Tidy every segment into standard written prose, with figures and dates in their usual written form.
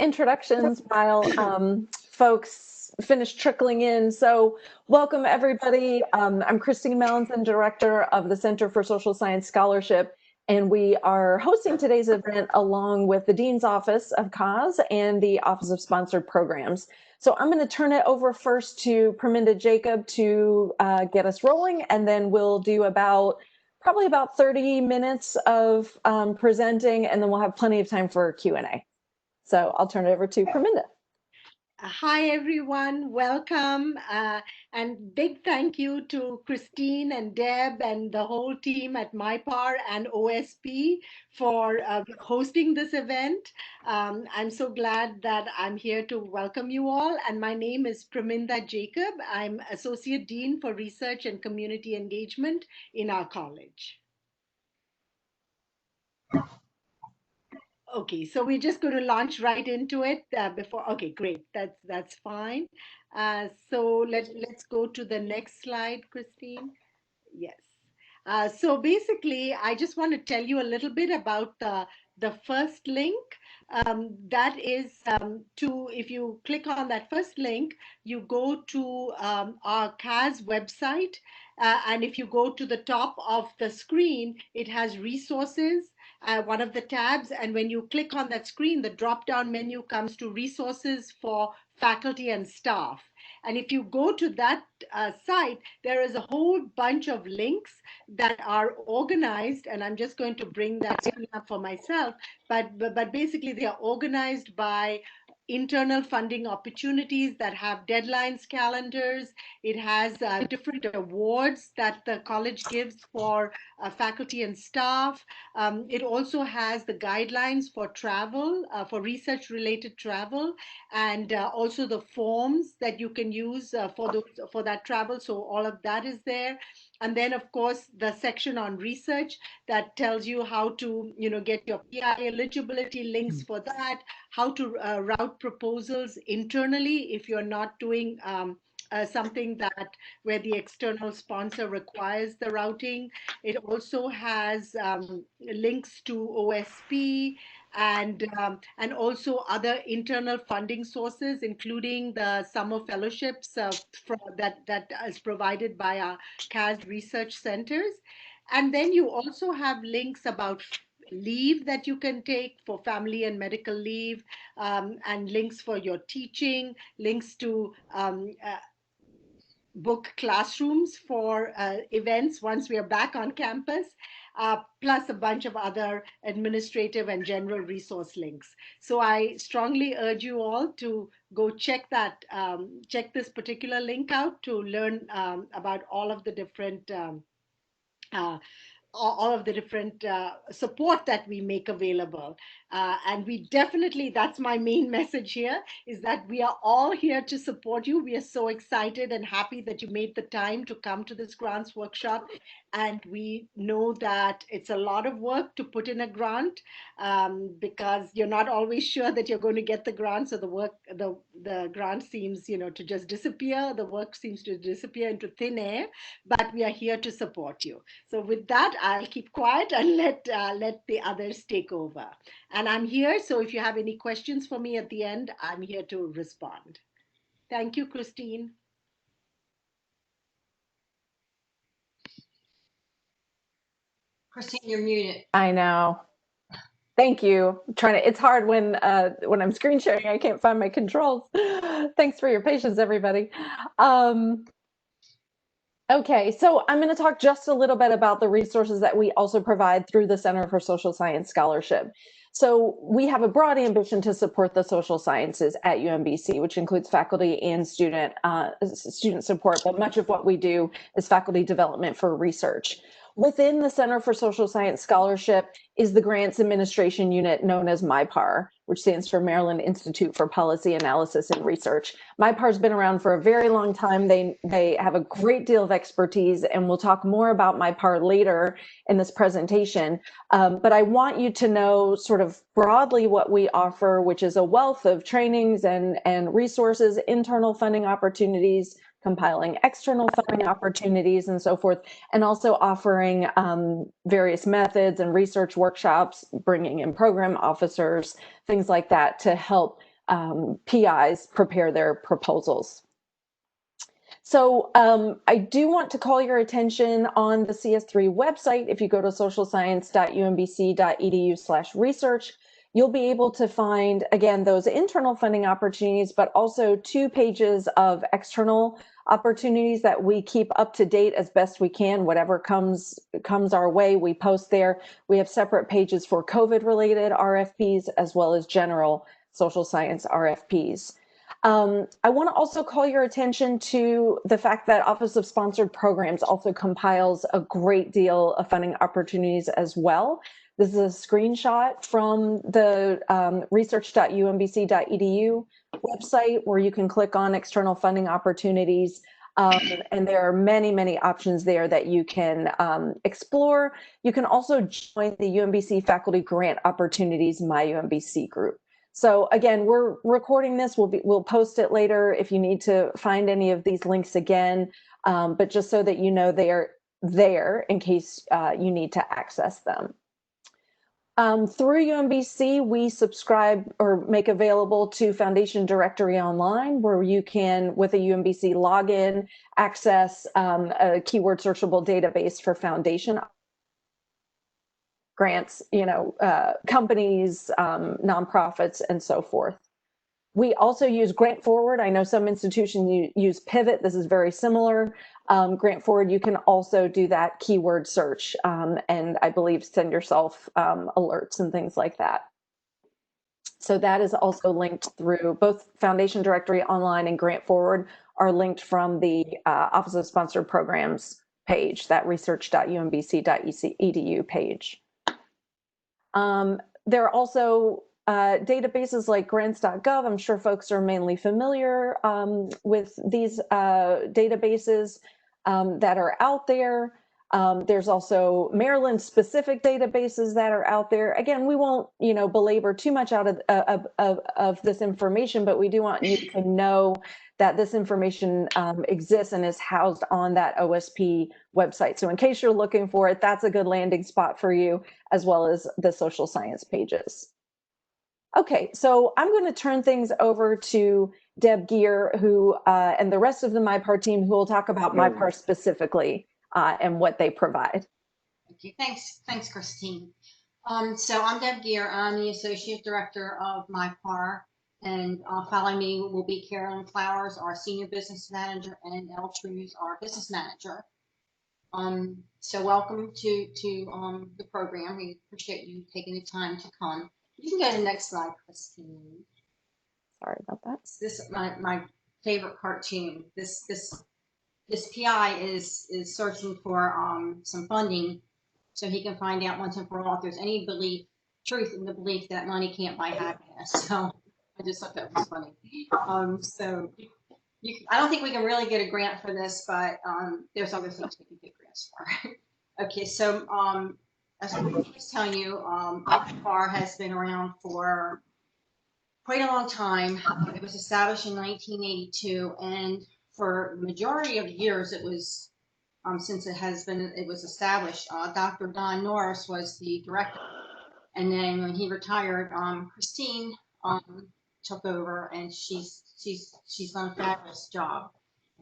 introductions while folks finish trickling in. So welcome everybody. I'm Christine Mallinson, Director of the Center for Social Science Scholarship, and we are hosting today's event along with the Dean's Office of CAHSS and the Office of Sponsored Programs. So I'm going to turn it over first to Praminda Jacob to get us rolling, and then we'll do probably about 30 minutes of presenting, and then we'll have plenty of time for Q&A. So I'll turn it over to Praminda. Hi, everyone. Welcome. And big thank you to Christine and Deb and the whole team at MIPAR and OSP for hosting this event. I'm so glad that I'm here to welcome you all. And my name is Praminda Jacob. I'm Associate Dean for Research and Community Engagement in our college. Okay, so we're just going to launch right into it before. Okay, great. That's fine. So let's go to the next slide, Christine. Yes. So basically, I just want to tell you a little bit about the first link. That is if you click on that first link, you go to our CAHSS website. And if you go to the top of the screen, it has resources, one of the tabs. And when you click on that screen, the drop-down menu comes to resources for faculty and staff. And if you go to that site, there is a whole bunch of links that are organized, and I'm just going to bring that screen up for myself, but basically they are organized by internal funding opportunities that have deadlines, calendars. It has different awards that the college gives for faculty and staff. It also has the guidelines for travel, for research-related travel, and also the forms that you can use for that travel. So all of that is there. And then, of course, the section on research that tells you how to, get your PI eligibility links for that, how to route proposals internally if you're not doing something where the external sponsor requires the routing. It also has links to OSP and also other internal funding sources, including the summer fellowships that is provided by our CAHSS research centers. And then you also have links about leave that you can take for family and medical leave, and links for your teaching, links to book classrooms for events once we are back on campus, plus a bunch of other administrative and general resource links. So I strongly urge you all to go check this particular link out to learn about all of the different support that we make available. And we definitely, that's my main message here, is that we are all here to support you. We are so excited and happy that you made the time to come to this grants workshop. And we know that it's a lot of work to put in a grant, because you're not always sure that you're going to get the grant. So the grant seems, to just disappear. The work seems to disappear into thin air, but we are here to support you. So with that, I'll keep quiet and let the others take over. And I'm here, so if you have any questions for me at the end, I'm here to respond. Thank you, Christine. Christine, you're muted. I know. Thank you. It's hard when I'm screen sharing, I can't find my controls. Thanks for your patience, everybody. Okay, so I'm going to talk just a little bit about the resources that we also provide through the Center for Social Science Scholarship. So we have a broad ambition to support the social sciences at UMBC, which includes faculty and student support, but much of what we do is faculty development for research. Within the Center for Social Science Scholarship is the Grants Administration Unit known as MIPAR, which stands for Maryland Institute for Policy Analysis and Research. MIPAR's been around for a very long time. They have a great deal of expertise, and we'll talk more about MIPAR later in this presentation. But I want you to know sort of broadly what we offer, which is a wealth of trainings and resources, internal funding opportunities, compiling external funding opportunities and so forth, and also offering various methods and research workshops, bringing in program officers, things like that to help PIs prepare their proposals. So I do want to call your attention on the CS3 website. If you go to socialscience.umbc.edu/research, you'll be able to find, again, those internal funding opportunities, but also 2 pages of external opportunities that we keep up to date as best we can. Whatever comes our way, we post there. We have separate pages for COVID-related RFPs as well as general social science RFPs. I want to also call your attention to the fact that Office of Sponsored Programs also compiles a great deal of funding opportunities as well. This is a screenshot from the research.umbc.edu website where you can click on external funding opportunities. And there are many, many options there that you can explore. You can also join the UMBC Faculty Grant Opportunities My UMBC group. So again, we're recording this. We'll post it later if you need to find any of these links again, but just so that you know they're there in case you need to access them. Through UMBC, we subscribe or make available to Foundation Directory Online, where you can, with a UMBC login, access a keyword searchable database for foundation grants, companies, nonprofits, and so forth. We also use Grant Forward. I know some institutions use Pivot. This is very similar. Grant Forward, you can also do that keyword search and I believe send yourself alerts and things like that. So that is also linked through both Foundation Directory Online and Grant Forward are linked from the Office of Sponsored Programs page, that research.umbc.edu page. There are also databases like grants.gov. I'm sure folks are mainly familiar with these databases that are out there. There's also Maryland-specific databases that are out there. Again, we won't, belabor too much out of this information, but we do want you to know that this information exists and is housed on that OSP website. So in case you're looking for it, that's a good landing spot for you, as well as the social science pages. Okay, so I'm going to turn things over to Deb Geer, who and the rest of the MIPAR team, who will talk about MIPAR specifically and what they provide. Okay, thanks, Christine. So I'm Deb Geer. I'm the Associate Director of MIPAR, and following me will be Carolyn Flowers, our Senior Business Manager, and Elle Trews, our Business Manager. So welcome to the program. We appreciate you taking the time to come. You can go to the next slide, Christine. Sorry about that. This is my favorite cartoon. This PI is searching for some funding so he can find out once and for all if there's any truth in the belief that money can't buy happiness. So I just thought that was funny. So I don't think we can really get a grant for this, but there's other things we can get grants for. Okay, so as I was telling you, MIPAR has been around for quite a long time. It was established in 1982, and for the majority of years, it was since it was established. Dr. Don Norris was the director, and then when he retired, Christine took over, and she's done a fabulous job.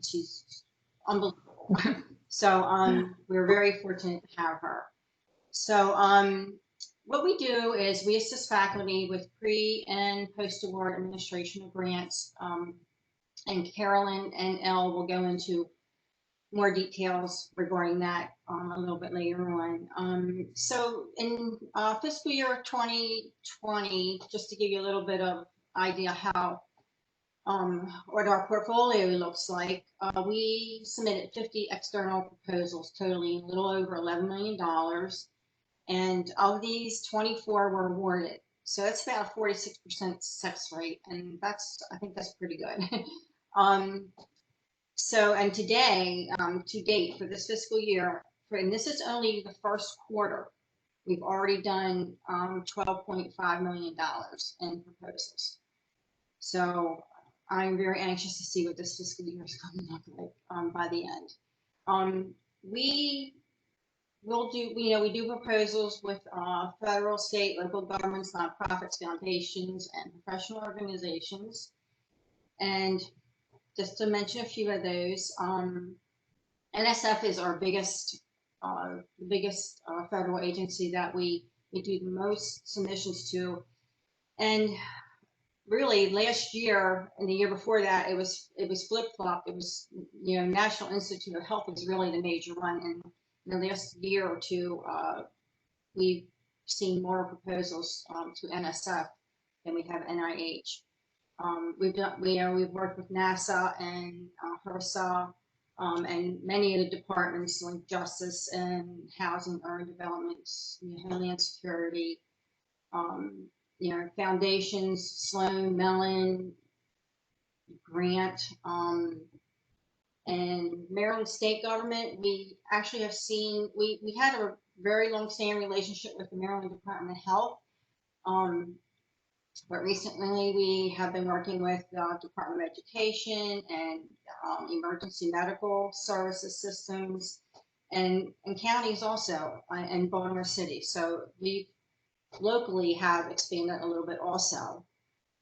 She's unbelievable. So we're very fortunate to have her. So what we do is we assist faculty with pre and post-award administration of grants, and Carolyn and Elle will go into more details regarding that a little bit later on. So in fiscal year 2020, just to give you a little bit of idea how what our portfolio looks like, we submitted 50 external proposals totaling a little over $11 million. And of these, 24 were awarded. So that's about a 46% success rate. And I think that's pretty good. And today, to date for this fiscal year, and this is only the first quarter, we've already done $12.5 million in proposals. So I'm very anxious to see what this fiscal year is going to look like by the end. we'll do, we do proposals with federal, state, local governments, nonprofits, foundations, and professional organizations. And just to mention a few of those, NSF is our biggest federal agency that we do the most submissions to. And really, last year and the year before that, it was flip-flop. It was, National Institute of Health was really the major one. And in the last year or two, we've seen more proposals to NSF than we have NIH. We've worked with NASA and HRSA and many of the departments like Justice and Housing, Urban Development, Homeland Security, foundations, Sloan, Mellon, Grant, and Maryland state government. We actually have seen, we had a very long-standing relationship with the Maryland Department of Health. But recently we have been working with the Department of Education and emergency medical services systems and counties also, and Baltimore City. So we locally have expanded a little bit also.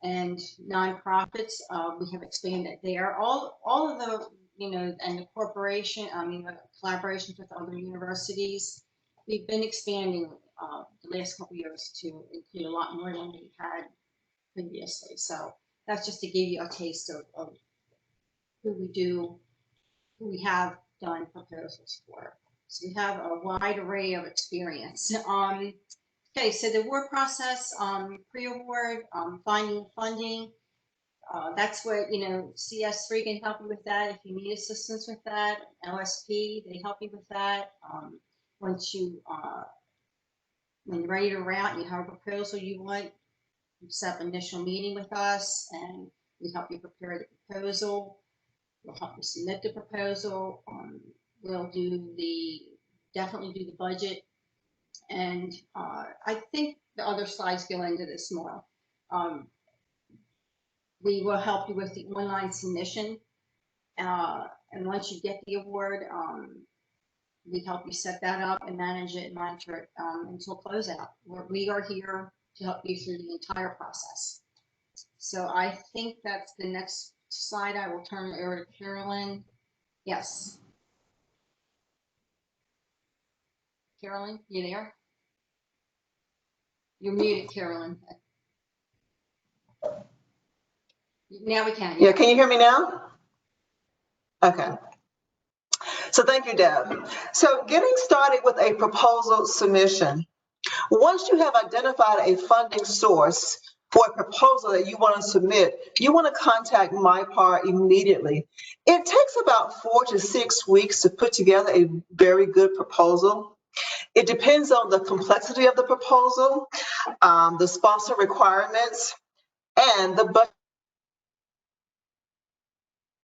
And nonprofits, we have expanded there. All of the, and the corporation, the collaborations with other universities, we've been expanding the last couple of years to include a lot more than we had previously. So that's just to give you a taste of who we have done proposals for. So we have a wide array of experience. Okay, so the award process, pre-award, finding funding, that's what, CS3 can help you with that. If you need assistance with that, LSP, they help you with that. Once when you're ready to route, you have a proposal you want, you set up an initial meeting with us and we help you prepare the proposal. We'll help you submit the proposal. We'll definitely do the budget. And I think the other slides go into this more. We will help you with the online submission. And once you get the award, we help you set that up and manage it and monitor it until closeout. We are here to help you through the entire process. So I think that's the next slide. I will turn it over to Carolyn. Yes. Carolyn, you there? You're muted, Carolyn. Now we can. Yeah, can you hear me now? Okay. So thank you, Deb. So getting started with a proposal submission. Once you have identified a funding source for a proposal that you want to submit, you want to contact MIPAR immediately. It takes about 4 to 6 weeks to put together a very good proposal. It depends on the complexity of the proposal, the sponsor requirements, and the budget.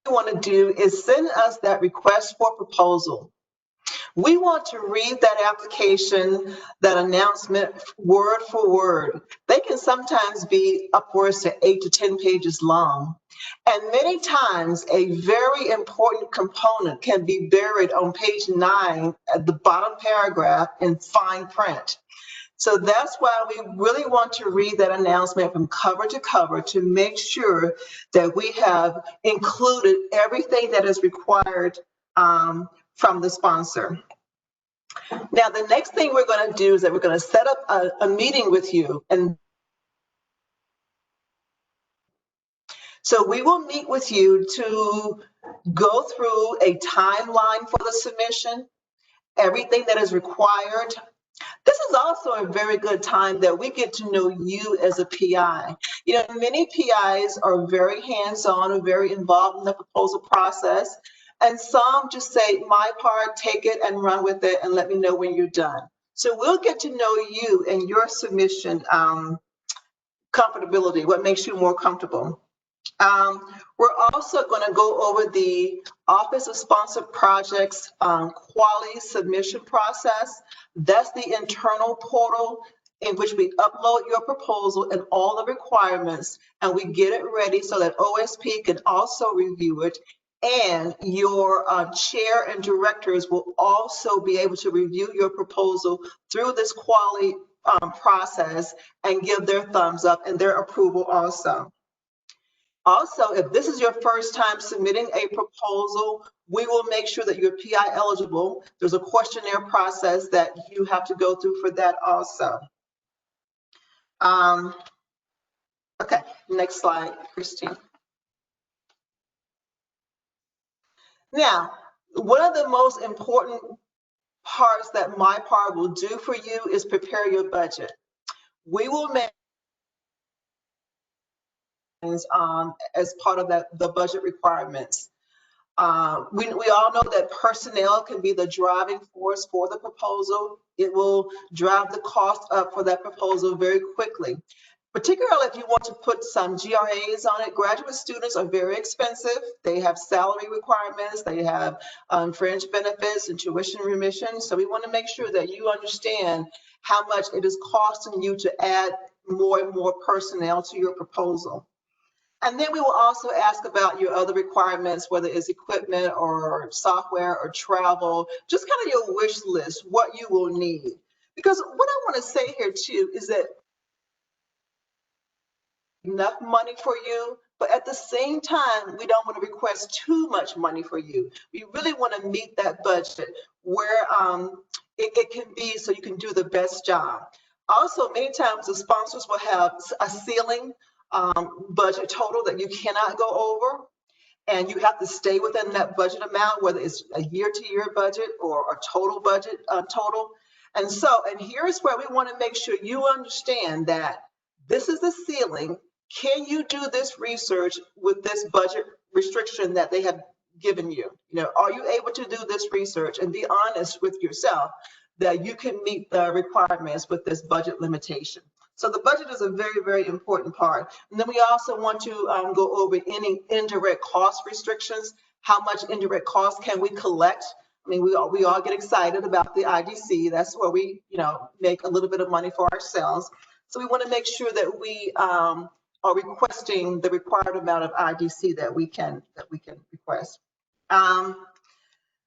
What you want to do is send us that request for proposal. We want to read that application, that announcement, word for word. They can sometimes be upwards to 8 to 10 pages long. And many times a very important component can be buried on page 9 at the bottom paragraph in fine print. So that's why we really want to read that announcement from cover to cover to make sure that we have included everything that is required from the sponsor. Now, the next thing we're going to do is that we're going to set up a meeting with you. And so we will meet with you to go through a timeline for the submission, everything that is required. This is also a very good time that we get to know you as a PI. Many PIs are very hands-on and very involved in the proposal process. And some just say, MIPAR, take it and run with it and let me know when you're done. So we'll get to know you and your submission comfortability, what makes you more comfortable. We're also going to go over the Office of Sponsored Projects quality submission process. That's the internal portal in which we upload your proposal and all the requirements, and we get it ready so that OSP can also review it And your chair and directors will also be able to review your proposal through this quality process and give their thumbs up and their approval also. Also, if this is your first time submitting a proposal, we will make sure that you're PI eligible. There's a questionnaire process that you have to go through for that also. Okay, next slide, Christine. Now, one of the most important parts that MIPAR will do for you is prepare your budget. We will make as part of the budget requirements. We all know that personnel can be the driving force for the proposal. It will drive the cost up for that proposal very quickly. Particularly if you want to put some GRAs on it. Graduate students are very expensive. They have salary requirements, they have fringe benefits and tuition remission. So we want to make sure that you understand how much it is costing you to add more and more personnel to your proposal. And then we will also ask about your other requirements, whether it's equipment or software or travel, just kind of your wish list, what you will need. Because what I want to say here too is that enough money for you, but at the same time, we don't want to request too much money for you. We really want to meet that budget where it can be so you can do the best job. Also, many times the sponsors will have a ceiling budget total that you cannot go over, and you have to stay within that budget amount, whether it's a year-to-year budget or a total budget total. And here's where we want to make sure you understand that this is the ceiling. Can you do this research with this budget restriction that they have given you? You know, are you able to do this research and be honest with yourself that you can meet the requirements with this budget limitation? So the budget is a very, very important part. And then we also want to go over any indirect cost restrictions. How much indirect cost can we collect? I mean, we all get excited about the IDC. That's where we, make a little bit of money for ourselves. So we want to make sure that we are requesting the required amount of IDC that we can request.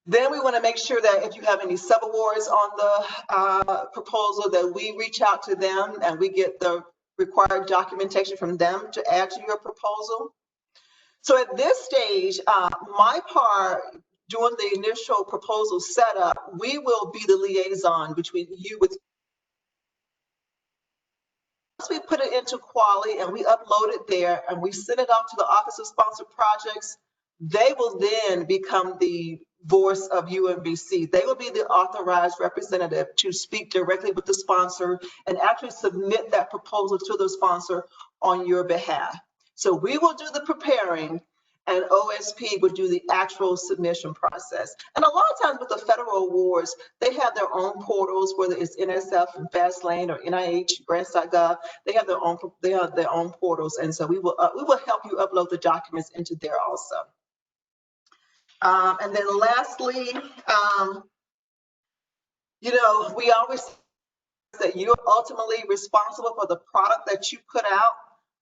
Then we want to make sure that if you have any subawards on the proposal, that we reach out to them and we get the required documentation from them to add to your proposal. So at this stage, MIPAR, during the initial proposal setup, we will be the liaison between you with. Once we put it into quality and we upload it there and we send it off to the Office of Sponsored Projects, they will then become the voice of UMBC. They will be the authorized representative to speak directly with the sponsor and actually submit that proposal to the sponsor on your behalf. So we will do the preparing and OSP would do the actual submission process. And a lot of times with the federal awards, they have their own portals, whether it's NSF and Fastlane or NIH, grants.gov, they have their own portals. And so we will help you upload the documents into there also. And then lastly, we always say that you're ultimately responsible for the product that you put out,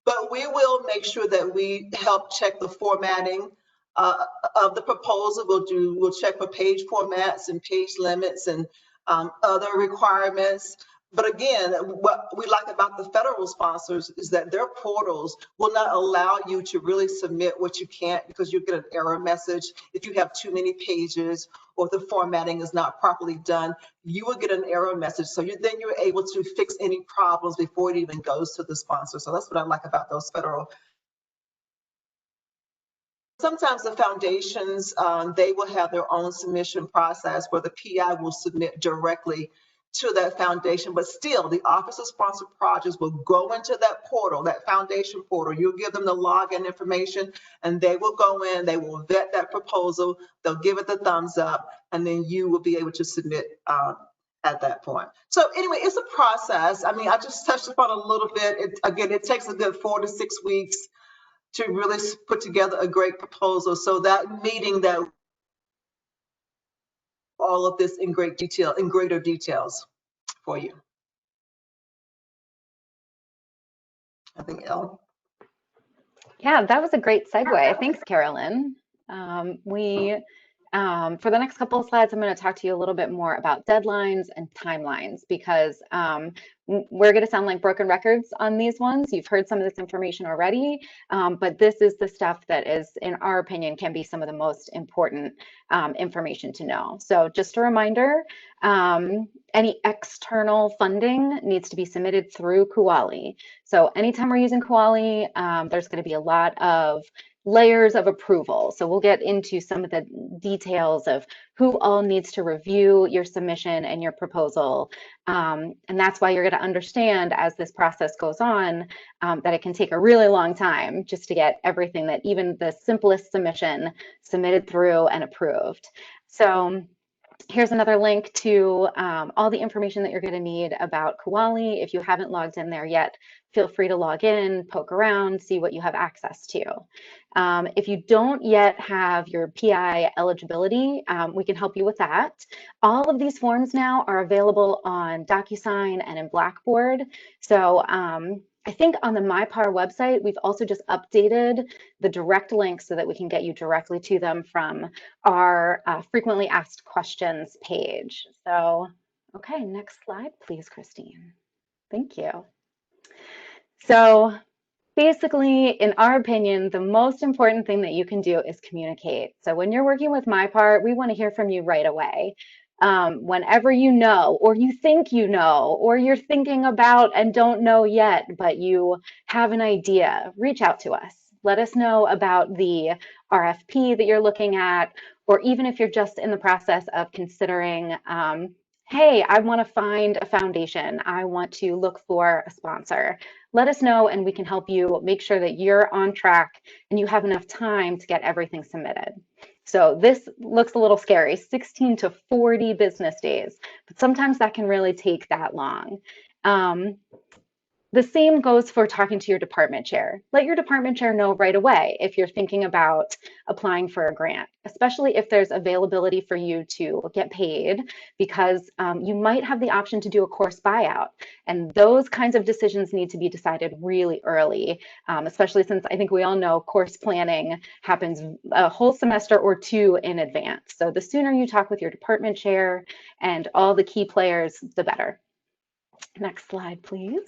but we will make sure that we help check the formatting of the proposal. We'll check for page formats and page limits and other requirements. But again, what we like about the federal sponsors is that their portals will not allow you to really submit what you can't, because you get an error message if you have too many pages or the formatting is not properly done. You will get an error message. So then you're able to fix any problems before it even goes to the sponsor. So that's what I like about those federal. Sometimes the foundations, they will have their own submission process where the PI will submit directly to that foundation, but still the Office of Sponsored Projects will go into that portal, that foundation portal. You'll give them the login information and they will go in, they will vet that proposal, they'll give it the thumbs up, and then you will be able to submit at that point. So anyway, it's a process. I mean, I just touched upon a little bit. Again, it takes a good 4 to 6 weeks to really put together a great proposal. So that meeting, that all of this in great detail, in greater details for you. I think Elle. Yeah, that was a great segue. Thanks, Carolyn. For the next couple of slides, I'm going to talk to you a little bit more about deadlines and timelines because we're going to sound like broken records on these ones. You've heard some of this information already, but this is the stuff that is, in our opinion, can be some of the most important information to know. So just a reminder, any external funding needs to be submitted through Kuali. So anytime we're using Kuali, there's going to be a lot of layers of approval. So we'll get into some of the details of who all needs to review your submission and your proposal. And that's why you're going to understand as this process goes on that it can take a really long time just to get everything that even the simplest submission submitted through and approved. So here's another link to all the information that you're going to need about Kuali. If you haven't logged in there yet, feel free to log in, poke around, see what you have access to. If you don't yet have your PI eligibility, we can help you with that. All of these forms now are available on DocuSign and in Blackboard. So I think on the MIPAR website, we've also just updated the direct links so that we can get you directly to them from our frequently asked questions page. So, okay, next slide, please, Christine. Thank you. So basically, in our opinion, the most important thing that you can do is communicate. So when you're working with MIPAR, we want to hear from you right away. Whenever you know, or you think you know, or you're thinking about and don't know yet, but you have an idea, reach out to us. Let us know about the RFP that you're looking at, or even if you're just in the process of considering, hey, I want to find a foundation. I want to look for a sponsor. Let us know and we can help you make sure that you're on track and you have enough time to get everything submitted. So this looks a little scary, 16 to 40 business days, but sometimes that can really take that long. The same goes for talking to your department chair. Let your department chair know right away if you're thinking about applying for a grant, especially if there's availability for you to get paid, because you might have the option to do a course buyout. And those kinds of decisions need to be decided really early, especially since I think we all know course planning happens a whole semester or two in advance. So the sooner you talk with your department chair and all the key players, the better. Next slide, please.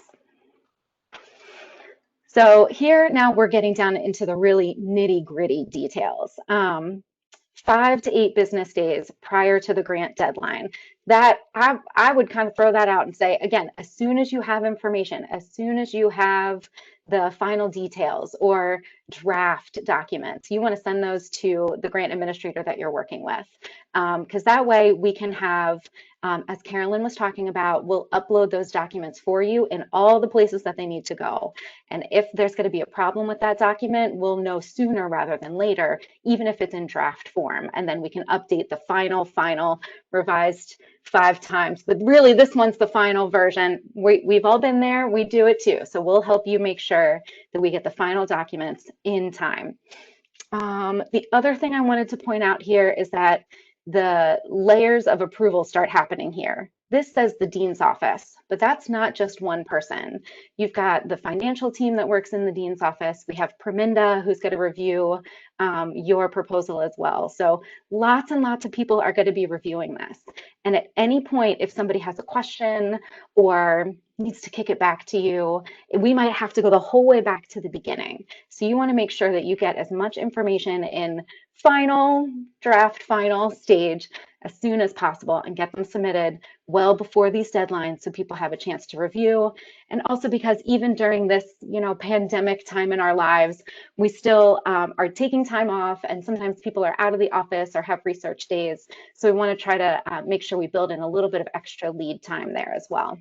So here now we're getting down into the really nitty-gritty details. 5 to 8 business days prior to the grant deadline. That I would kind of throw that out and say, again, as soon as you have information, as soon as you have the final details or draft documents, you want to send those to the grant administrator that you're working with. Because that way we can have, as Carolyn was talking about, we'll upload those documents for you in all the places that they need to go. And if there's going to be a problem with that document, we'll know sooner rather than later, even if it's in draft form. And then we can update the final revised 5 times. But really, this one's the final version. We've all been there. We do it too. So we'll help you make sure that we get the final documents in time. The other thing I wanted to point out here is that the layers of approval start happening here. This says the dean's office, but that's not just one person. You've got the financial team that works in the dean's office. We have Praminda, who's going to review your proposal as well. So lots and lots of people are going to be reviewing this. And at any point, if somebody has a question or needs to kick it back to you, we might have to go the whole way back to the beginning. So you want to make sure that you get as much information in final draft, final stage as soon as possible and get them submitted well before these deadlines so people have a chance to review. And also because even during this, pandemic time in our lives, we still are taking time off, and sometimes people are out of the office or have research days. So we want to try to make sure we build in a little bit of extra lead time there as well.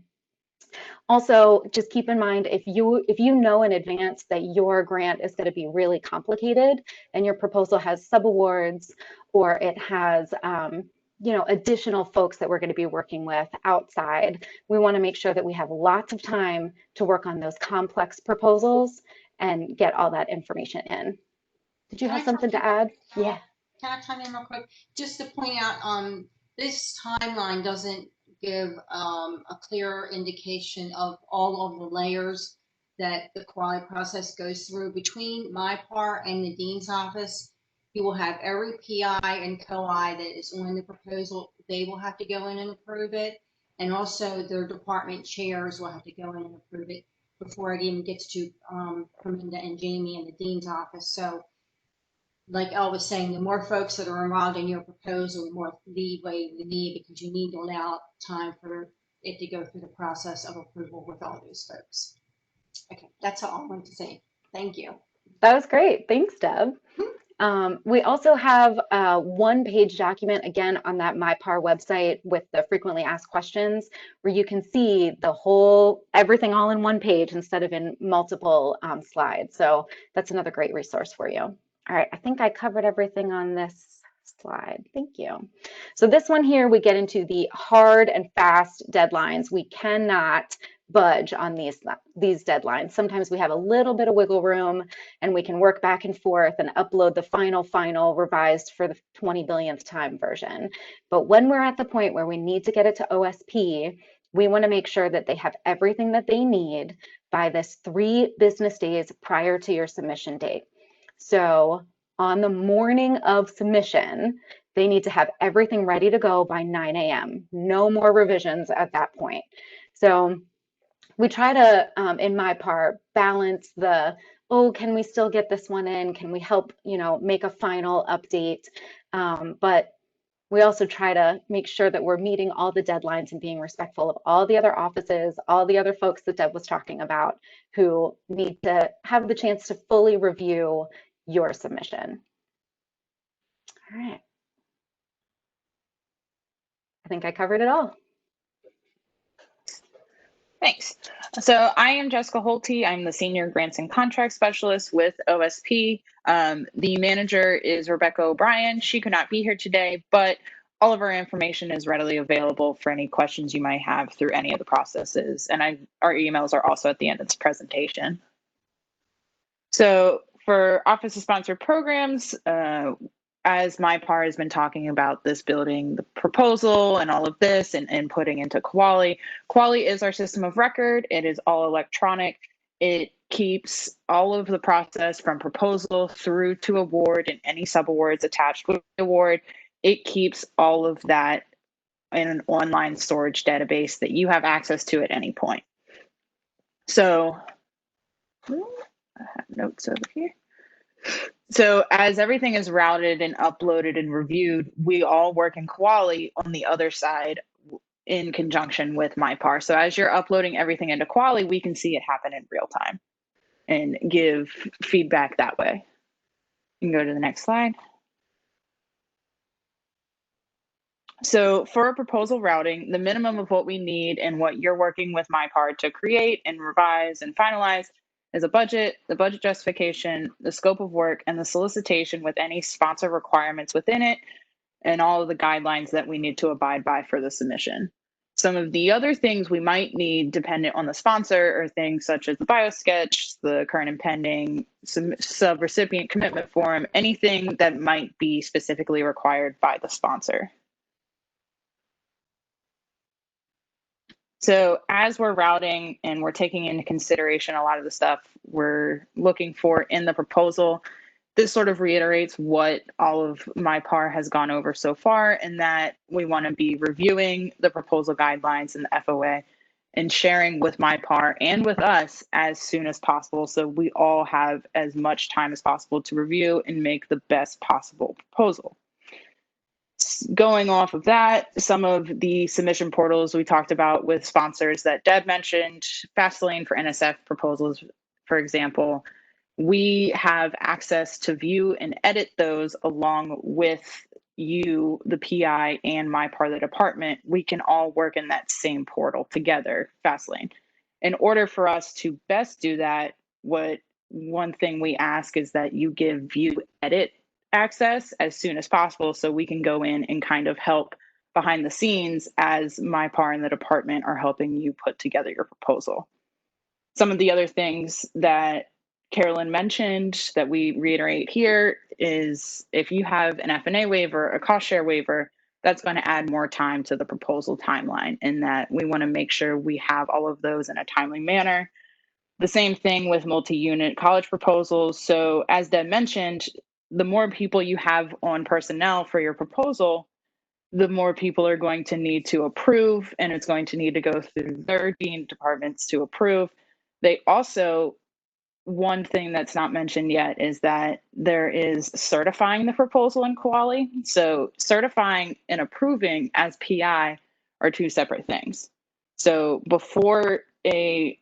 Also, just keep in mind, if you know in advance that your grant is going to be really complicated and your proposal has subawards or it has additional folks that we're going to be working with outside, we want to make sure that we have lots of time to work on those complex proposals and get all that information in. Did you have something to add? Yeah. Can I chime in real quick? Just to point out, this timeline doesn't give a clear indication of all of the layers that the quality process goes through between MIPAR and the dean's office. He will have every PI and COI that is on the proposal. They will have to go in and approve it. And also their department chairs will have to go in and approve it before it even gets to Perminda and Jamie in the dean's office. So like Elle was saying, the more folks that are involved in your proposal, the more leeway we need, because you need to allow time for it to go through the process of approval with all those folks. Okay, that's all I want to say. Thank you. That was great. Thanks, Deb. We also have a one-page document, again, on that MIPAR website with the frequently asked questions, where you can see the whole, everything all in one page instead of in multiple slides. So that's another great resource for you. All right, I think I covered everything on this slide. Thank you. So this one here, we get into the hard and fast deadlines. We cannot budge on these deadlines. Sometimes we have a little bit of wiggle room and we can work back and forth and upload the final revised for the 20 billionth time version. But when we're at the point where we need to get it to OSP, we want to make sure that they have everything that they need by this 3 business days prior to your submission date. So on the morning of submission, they need to have everything ready to go by 9 a.m. No more revisions at that point. So we try to, in MIPAR, balance the, oh, can we still get this one in? Can we help, make a final update? But we also try to make sure that we're meeting all the deadlines and being respectful of all the other offices, all the other folks that Deb was talking about who need to have the chance to fully review your submission. All right. I think I covered it all. Thanks. So I am Jessica Holte. I'm the Senior Grants and Contract Specialist with OSP. The manager is Rebecca O'Brien. She could not be here today, but all of our information is readily available for any questions you might have through any of the processes. And our emails are also at the end of this presentation. So for Office of Sponsored Programs, as MIPAR has been talking about this, building the proposal and all of this and putting into Quali. Quali is our system of record. It is all electronic. It keeps all of the process from proposal through to award and any subawards attached with the award. It keeps all of that in an online storage database that you have access to at any point. So I have notes over here. So as everything is routed and uploaded and reviewed, we all work in Quali on the other side in conjunction with MIPAR. So as you're uploading everything into Quali, we can see it happen in real time and give feedback that way. You can go to the next slide. So for proposal routing, the minimum of what we need and what you're working with MIPAR to create and revise and finalize is a budget, the budget justification, the scope of work, and the solicitation with any sponsor requirements within it, and all of the guidelines that we need to abide by for the submission. Some of the other things we might need, dependent on the sponsor, are things such as the biosketch, the current and pending, subrecipient commitment form, anything that might be specifically required by the sponsor. So as we're routing and we're taking into consideration a lot of the stuff we're looking for in the proposal, this sort of reiterates what all of MIPAR has gone over so far, in that we want to be reviewing the proposal guidelines and the FOA and sharing with MIPAR and with us as soon as possible, so we all have as much time as possible to review and make the best possible proposal. Going off of that, some of the submission portals we talked about with sponsors that Deb mentioned, Fastlane for NSF proposals, for example, we have access to view and edit those along with you, the PI, and MIPAR, the department. We can all work in that same portal together, Fastlane. In order for us to best do that, one thing we ask is that you give view edit access as soon as possible, so we can go in and kind of help behind the scenes as MIPAR and the department are helping you put together your proposal. Some of the other things that Carolyn mentioned that we reiterate here is if you have an F&A waiver, a cost share waiver, that's going to add more time to the proposal timeline, and that we want to make sure we have all of those in a timely manner. The same thing with multi-unit college proposals. So as Deb mentioned, the more people you have on personnel for your proposal, the more people are going to need to approve, and it's going to need to go through their dean departments to approve. They also, one thing that's not mentioned yet is that there is certifying the proposal in Koali. So certifying and approving as PI are two separate things. So before a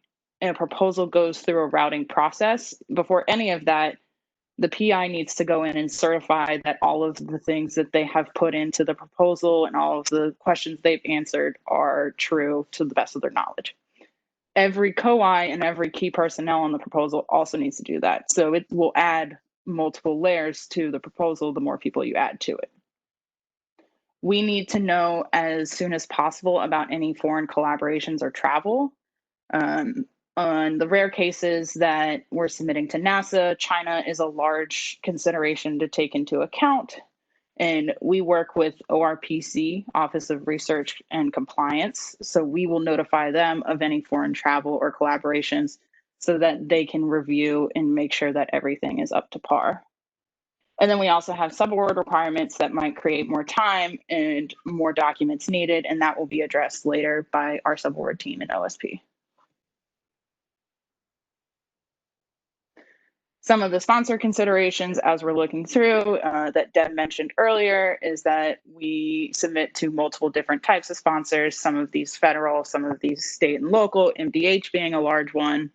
proposal goes through a routing process, before any of that, the PI needs to go in and certify that all of the things that they have put into the proposal and all of the questions they've answered are true to the best of their knowledge. Every COI and every key personnel on the proposal also needs to do that. So it will add multiple layers to the proposal the more people you add to it. We need to know as soon as possible about any foreign collaborations or travel. On the rare cases that we're submitting to NASA, China is a large consideration to take into account. And we work with ORPC, Office of Research and Compliance. So we will notify them of any foreign travel or collaborations so that they can review and make sure that everything is up to par. And then we also have subaward requirements that might create more time and more documents needed, and that will be addressed later by our subaward team in OSP. Some of the sponsor considerations as we're looking through that Deb mentioned earlier is that we submit to multiple different types of sponsors, some of these federal, some of these state and local, MDH being a large one.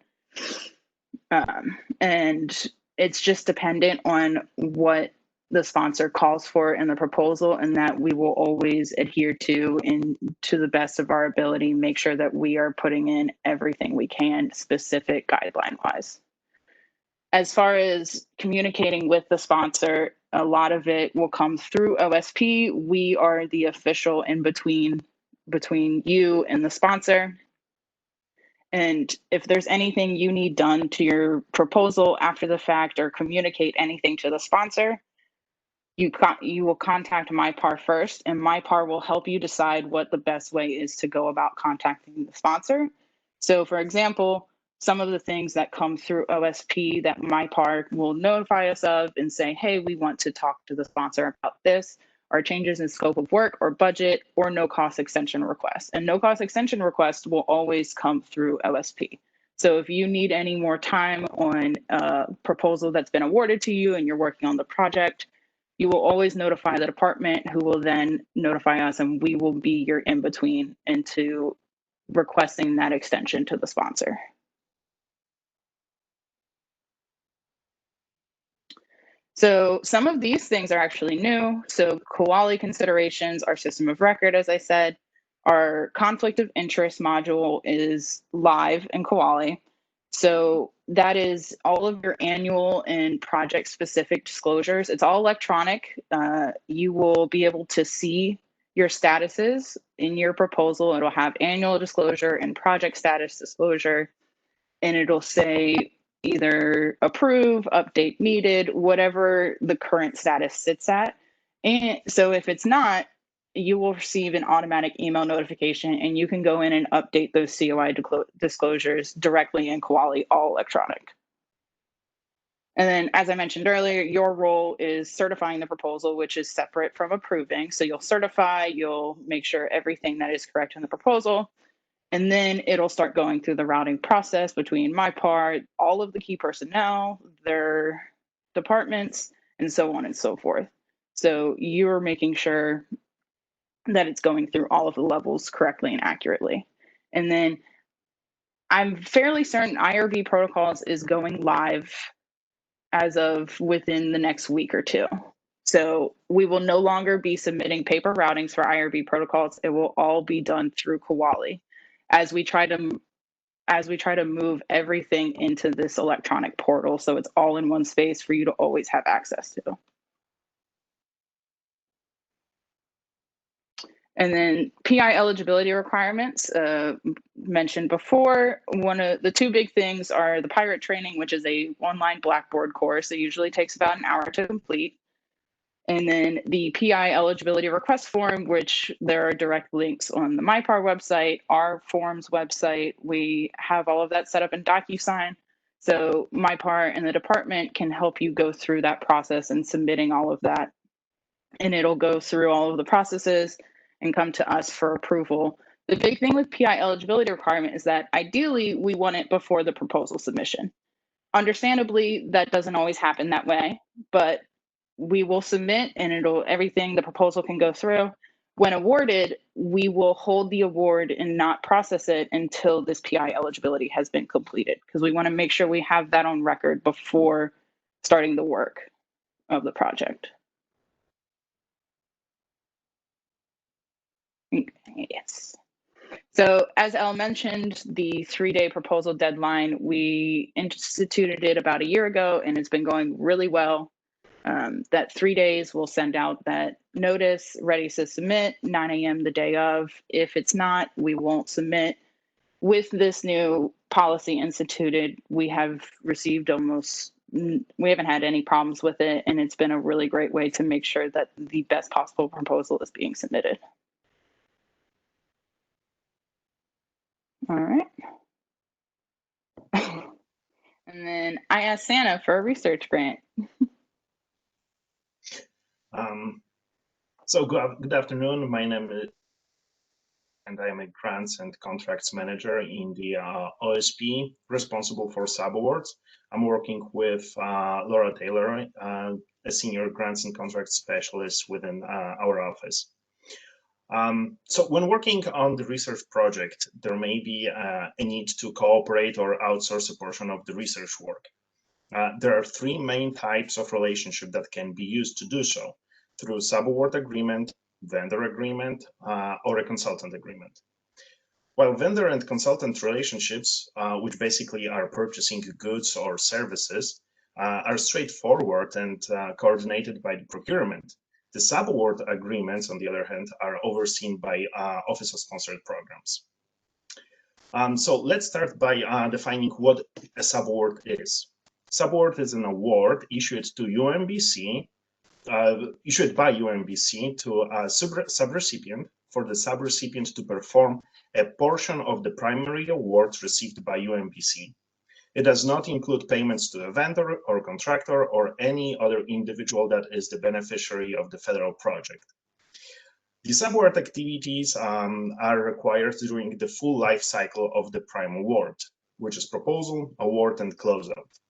And it's just dependent on what the sponsor calls for in the proposal, and that we will always adhere to, and to the best of our ability, make sure that we are putting in everything we can specific guideline wise. As far as communicating with the sponsor, a lot of it will come through OSP. We are the official in between you and the sponsor. And if there's anything you need done to your proposal after the fact or communicate anything to the sponsor, you will contact MIPAR first, and MIPAR will help you decide what the best way is to go about contacting the sponsor. So for example, some of the things that come through OSP that MIPAR will notify us of and say, hey, we want to talk to the sponsor about this, are changes in scope of work or budget or no cost extension requests. And no cost extension requests will always come through OSP. So if you need any more time on a proposal that's been awarded to you and you're working on the project, you will always notify the department, who will then notify us, and we will be your in-between into requesting that extension to the sponsor. So some of these things are actually new. So Koali considerations, our system of record, as I said, our conflict of interest module is live in Koali. So that is all of your annual and project specific disclosures. It's all electronic. You will be able to see your statuses in your proposal. It'll have annual disclosure and project status disclosure, and it'll say either approve, update needed, whatever the current status sits at. And so if it's not, you will receive an automatic email notification, and you can go in and update those COI disclosures directly in Koali, all electronic. And then, as I mentioned earlier, your role is certifying the proposal, which is separate from approving. So you'll certify, you'll make sure everything that is correct in the proposal, and then it'll start going through the routing process between MIPAR, all of the key personnel, their departments, and so on and so forth. So you're making sure that it's going through all of the levels correctly and accurately. And then I'm fairly certain IRB protocols is going live as of within the next week or two. So we will no longer be submitting paper routings for IRB protocols. It will all be done through Koali as we try to move everything into this electronic portal, so it's all in one space for you to always have access to. And then PI eligibility requirements, mentioned before. One of the two big things are the pirate training, which is a online Blackboard course. It usually takes about an hour to complete. And then the PI eligibility request form, which there are direct links on the MIPAR website, our forms website. We have all of that set up in DocuSign. So MIPAR and the department can help you go through that process and submitting all of that. And it'll go through all of the processes and come to us for approval. The big thing with PI eligibility requirement is that ideally we want it before the proposal submission. Understandably, that doesn't always happen that way, but we will submit and the proposal can go through. When awarded, we will hold the award and not process it until this PI eligibility has been completed, because we want to make sure we have that on record before starting the work of the project. Yes. So as Elle mentioned, the 3-day proposal deadline, we instituted it about a year ago, and it's been going really well. That 3 days, we'll send out that notice, ready to submit, 9 a.m. the day of. If it's not, we won't submit. With this new policy instituted, we have received we haven't had any problems with it, and it's been a really great way to make sure that the best possible proposal is being submitted. All right. And then I asked Santa for a research grant. So good afternoon. My name is, and I am a grants and contracts manager in the OSP responsible for subawards. I'm working with Laura Taylor, a senior grants and contracts specialist within our office. So when working on the research project, there may be a need to cooperate or outsource a portion of the research work. There are 3 main types of relationship that can be used to do so: through subaward agreement, vendor agreement, or a consultant agreement. While vendor and consultant relationships, which basically are purchasing goods or services, are straightforward and coordinated by the procurement, the subaward agreements, on the other hand, are overseen by Office of Sponsored Programs. So let's start by defining what a subaward is. Subaward is an award issued to UMBC, issued by UMBC to a subrecipient for the subrecipient to perform a portion of the primary awards received by UMBC. It does not include payments to a vendor or contractor or any other individual that is the beneficiary of the federal project. The subaward activities are required during the full life cycle of the prime award, which is proposal, award, and closeout.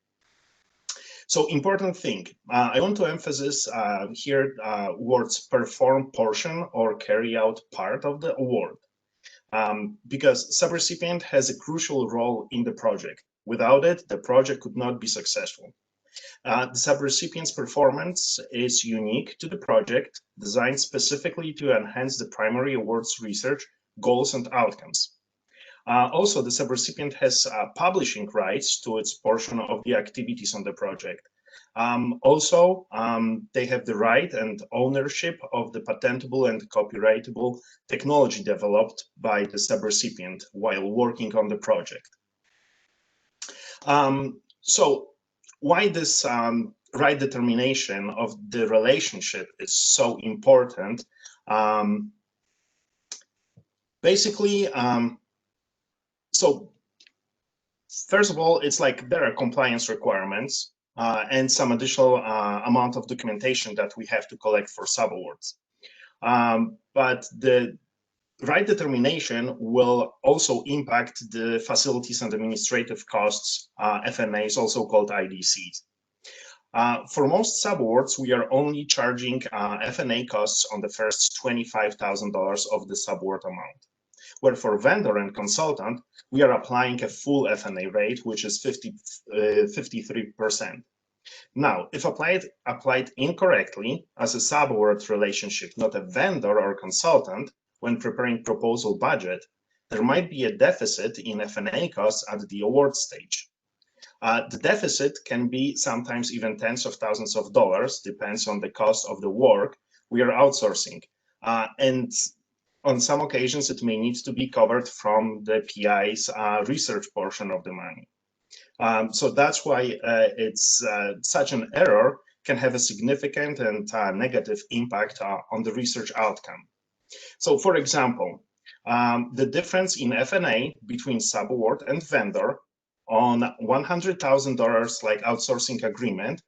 So important thing, I want to emphasize here words perform portion or carry out part of the award, because subrecipient has a crucial role in the project. Without it, the project could not be successful. The subrecipient's performance is unique to the project, designed specifically to enhance the primary awards research goals and outcomes. Also, the subrecipient has publishing rights to its portion of the activities on the project. They have the right and ownership of the patentable and copyrightable technology developed by the subrecipient while working on the project. So why this right determination of the relationship is so important? So first of all, it's like there are compliance requirements and some additional amount of documentation that we have to collect for subawards. But the right determination will also impact the facilities and administrative costs, FNAs, also called IDCs. For most subawards, we are only charging FNA costs on the first $25,000 of the subaward amount, where for vendor and consultant, we are applying a full FNA rate, which is 53%. Now, if applied incorrectly as a subaward relationship, not a vendor or consultant, when preparing proposal budget, there might be a deficit in FNA costs at the award stage. The deficit can be sometimes even tens of thousands of dollars, depends on the cost of the work we are outsourcing. And on some occasions, it may need to be covered from the PI's research portion of the money. So that's why it's such an error can have a significant and negative impact on the research outcome. So for example, the difference in FNA between subaward and vendor on $100,000 like outsourcing agreement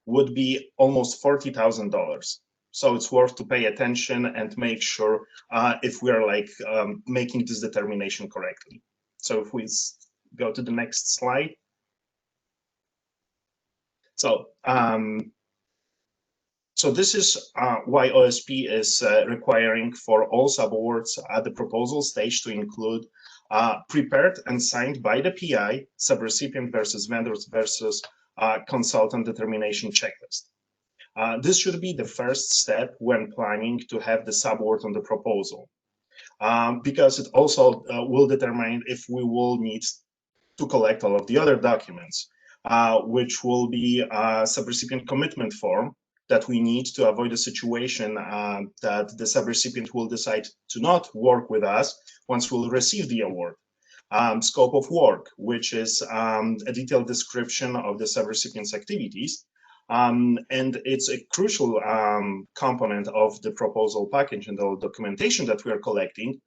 would be almost $40,000. So it's worth to pay attention and make sure if we are like making this determination correctly. So if we go to the next slide. So so this is why OSP is requiring for all subawards at the proposal stage to include prepared and signed by the PI, subrecipient versus vendors versus consultant determination checklist. This should be the first step when planning to have the subaward on the proposal, because it also will determine if we will need to collect all of the other documents, which will be a subrecipient commitment form that we need to avoid a situation that the subrecipient will decide to not work with us once we'll receive the award. Scope of work, which is a detailed description of the subrecipient's activities. And it's a crucial component of the proposal package and the documentation that we are collecting,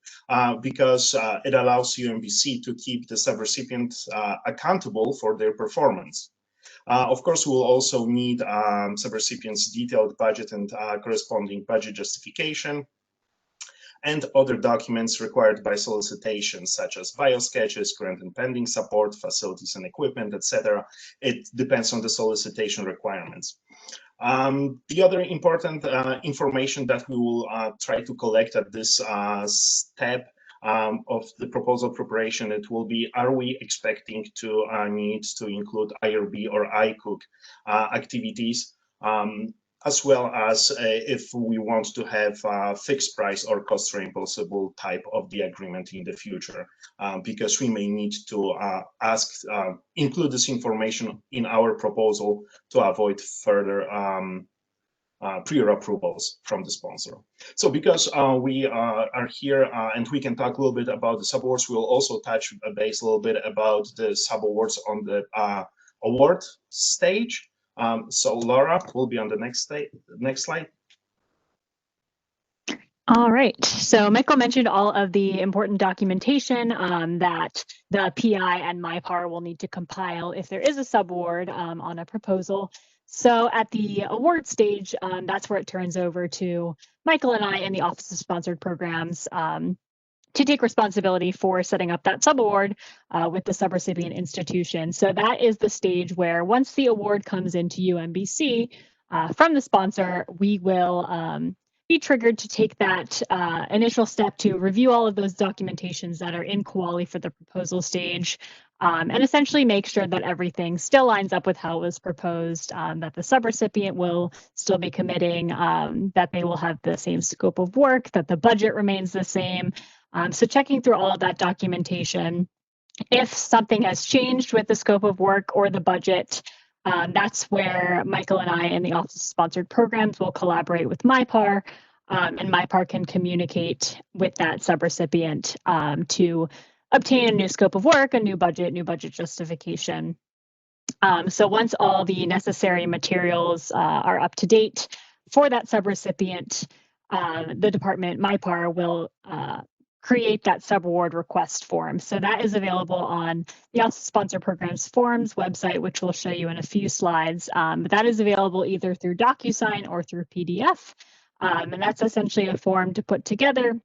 because it allows UMBC to keep the subrecipient accountable for their performance. Of course, we'll also need subrecipient's detailed budget and corresponding budget justification, and other documents required by solicitation, such as biosketches, current and pending support, facilities and equipment, etc. It depends on the solicitation requirements. The other important information that we will try to collect at this step of the proposal preparation, it will be, are we expecting to need to include IRB or ICOOC activities, as well as if we want to have a fixed price or cost reimbursable type of the agreement in the future, because we may need to include this information in our proposal to avoid further prior approvals from the sponsor. So because we are here and we can talk a little bit about the subawards, we'll also touch base a little bit about the subawards on the award stage. So Laura will be on the next slide. All right, so Michael mentioned all of the important documentation that the PI and MIPAR will need to compile if there is a subaward on a proposal. So at the award stage, that's where it turns over to Michael and I in the Office of Sponsored Programs to take responsibility for setting up that subaward with the subrecipient institution. So that is the stage where once the award comes into UMBC from the sponsor, we will be triggered to take that initial step to review all of those documentations that are in quali for the proposal stage, and essentially make sure that everything still lines up with how it was proposed, that the subrecipient will still be committing, that they will have the same scope of work, that the budget remains the same. So checking through all of that documentation, if something has changed with the scope of work or the budget, that's where Michael and I in the Office of Sponsored Programs will collaborate with MIPAR, and MIPAR can communicate with that subrecipient to obtain a new scope of work, a new budget justification. So once all the necessary materials are up to date for that subrecipient, the department, MIPAR, will create that subaward request form. So that is available on the Office of Sponsored Programs Forms website, which we'll show you in a few slides. But that is available either through DocuSign or through PDF. And that's essentially a form to put together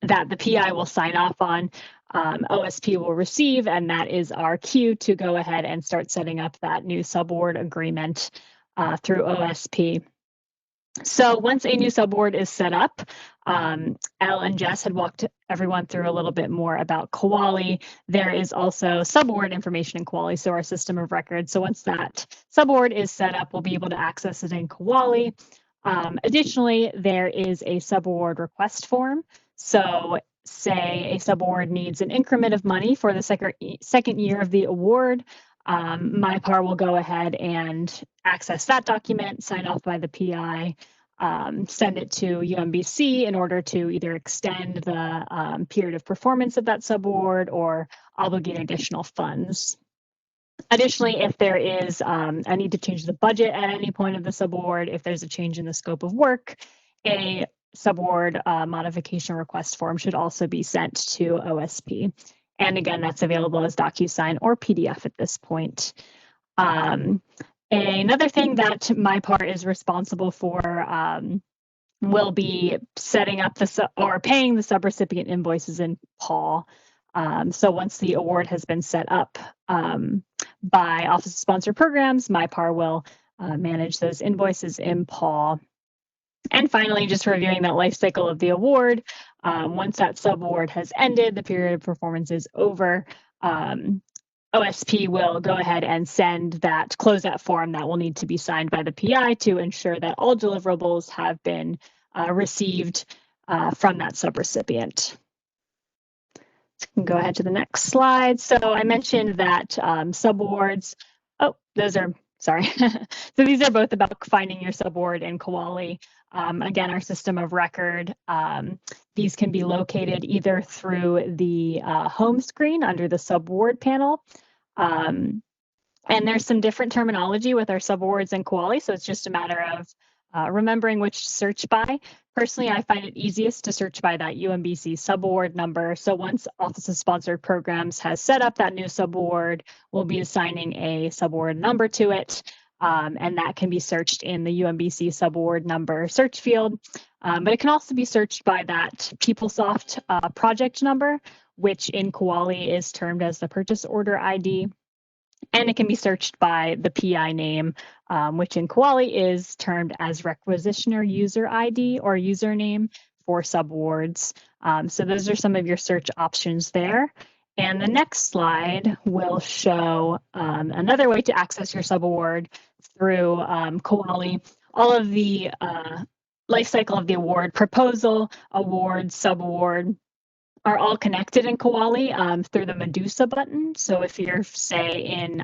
that the PI will sign off on, OSP will receive, and that is our cue to go ahead and start setting up that new subaward agreement through OSP. So once a new subaward is set up, Elle and Jess had walked everyone through a little bit more about Quali. There is also subaward information in Quali, so our system of record. So once that subaward is set up, we'll be able to access it in Quali. Additionally, there is a subaward request form. So say a subaward needs an increment of money for the second year of the award, MIPAR will go ahead and access that document, sign off by the PI, send it to UMBC in order to either extend the period of performance of that subaward or obligate additional funds. Additionally, if there is a need to change the budget at any point of the subaward, if there's a change in the scope of work, a subaward modification request form should also be sent to OSP. And again, that's available as DocuSign or PDF at this point. Another thing that MIPAR is responsible for will be setting up or paying the subrecipient invoices in PAW. So once the award has been set up by Office of Sponsored Programs, MIPAR will manage those invoices in PAW. And finally, just reviewing that life cycle of the award. Once that subaward has ended, the period of performance is over, OSP will go ahead and close that form that will need to be signed by the PI to ensure that all deliverables have been received from that subrecipient. Go ahead to the next slide. So I mentioned that subawards, sorry. So these are both about finding your subaward in Koali. Again, our system of record, these can be located either through the home screen under the subaward panel. And there's some different terminology with our subawards in Koali, so it's just a matter of remembering which to search by. Personally, I find it easiest to search by that UMBC subaward number. So once Office of Sponsored Programs has set up that new subaward, we'll be assigning a subaward number to it. And that can be searched in the UMBC subaward number search field. But it can also be searched by that PeopleSoft project number, which in Koali is termed as the purchase order ID. And it can be searched by the PI name, which in Koali is termed as requisitioner user ID or username for subawards. So those are some of your search options there. And the next slide will show another way to access your subaward through Koali. All of the life cycle of the award, proposal, award, subaward, are all connected in Koali through the Medusa button. So if you're, say, in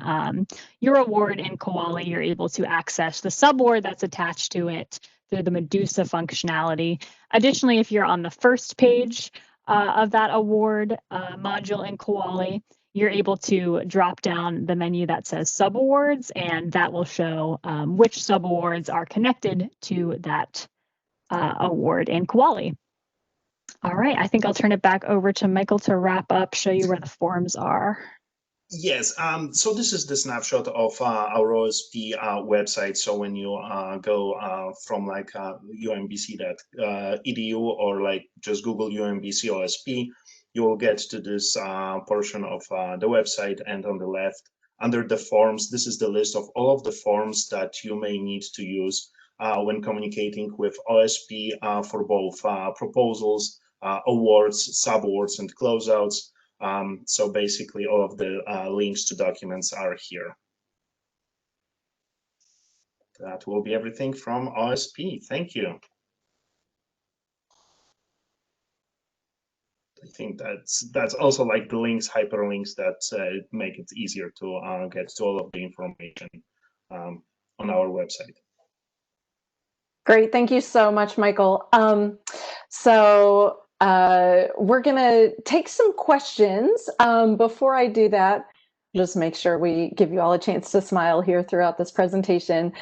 your award in Koali, you're able to access the subaward that's attached to it through the Medusa functionality. Additionally, if you're on the first page of that award module in Koali, you're able to drop down the menu that says subawards, and that will show which subawards are connected to that award in Koali. All right, I think I'll turn it back over to Michael to wrap up, show you where the forms are. Yes, so this is the snapshot of our OSP website. So when you go from like umbc.edu or like just Google UMBC OSP, you will get to this portion of the website, and on the left, under the forms, this is the list of all of the forms that you may need to use when communicating with OSP for both proposals, awards, subawards, and closeouts. So basically all of the links to documents are here. That will be everything from OSP. Thank you. I think that's also like the links, hyperlinks that make it easier to get to all of the information on our website. Great, thank you so much, Michael. We're gonna take some questions. Before I do that, just make sure we give you all a chance to smile here throughout this presentation.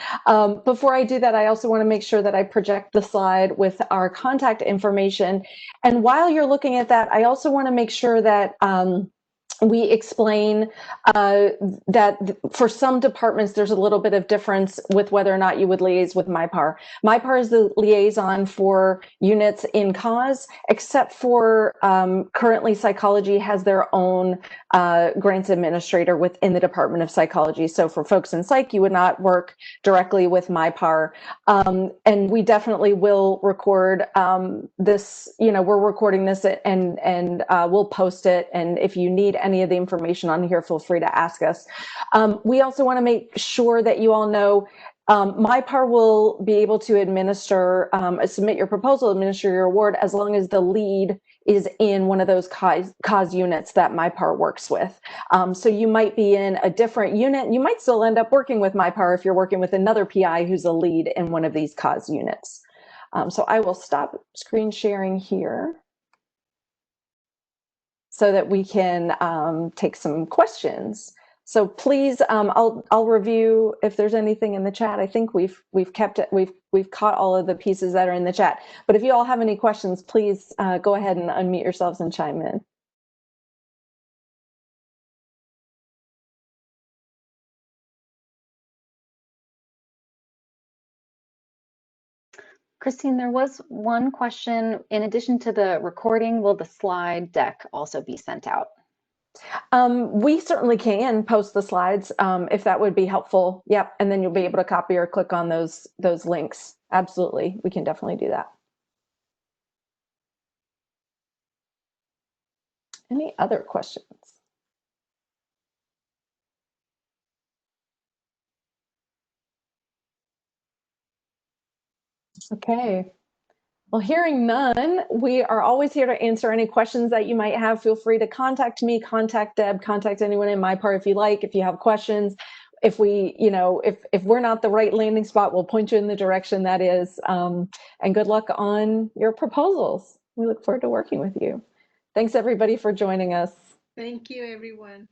Before I do that, I also want to make sure that I project the slide with our contact information. And while you're looking at that, I also want to make sure that we explain that for some departments, there's a little bit of difference with whether or not you would liaise with MIPAR. MIPAR is the liaison for units in CAHSS, except for currently psychology has their own grants administrator within the Department of Psychology. So for folks in psych, you would not work directly with MIPAR. And we definitely will record this, we're recording this and we'll post it. And if you need any of the information on here, feel free to ask us. We also want to make sure that you all know MIPAR will be able to administer, submit your proposal, administer your award, as long as the lead is in one of those CAHSS units that MIPAR works with. So you might be in a different unit. You might still end up working with MIPAR if you're working with another PI who's a lead in one of these CAHSS units. So I will stop screen sharing here so that we can take some questions. So please, I'll review if there's anything in the chat. I think we've kept it. We've caught all of the pieces that are in the chat. But if you all have any questions, please go ahead and unmute yourselves and chime in. Christine, there was one question. In addition to the recording, will the slide deck also be sent out? We certainly can post the slides if that would be helpful. Yep, and then you'll be able to copy or click on those links. Absolutely, we can definitely do that. Any other questions? Okay. Well, hearing none, we are always here to answer any questions that you might have. Feel free to contact me, contact Deb, contact anyone in MIPAR if you like, if you have questions. If we, if we're not the right landing spot, we'll point you in the direction that is. And good luck on your proposals. We look forward to working with you. Thanks everybody for joining us. Thank you, everyone.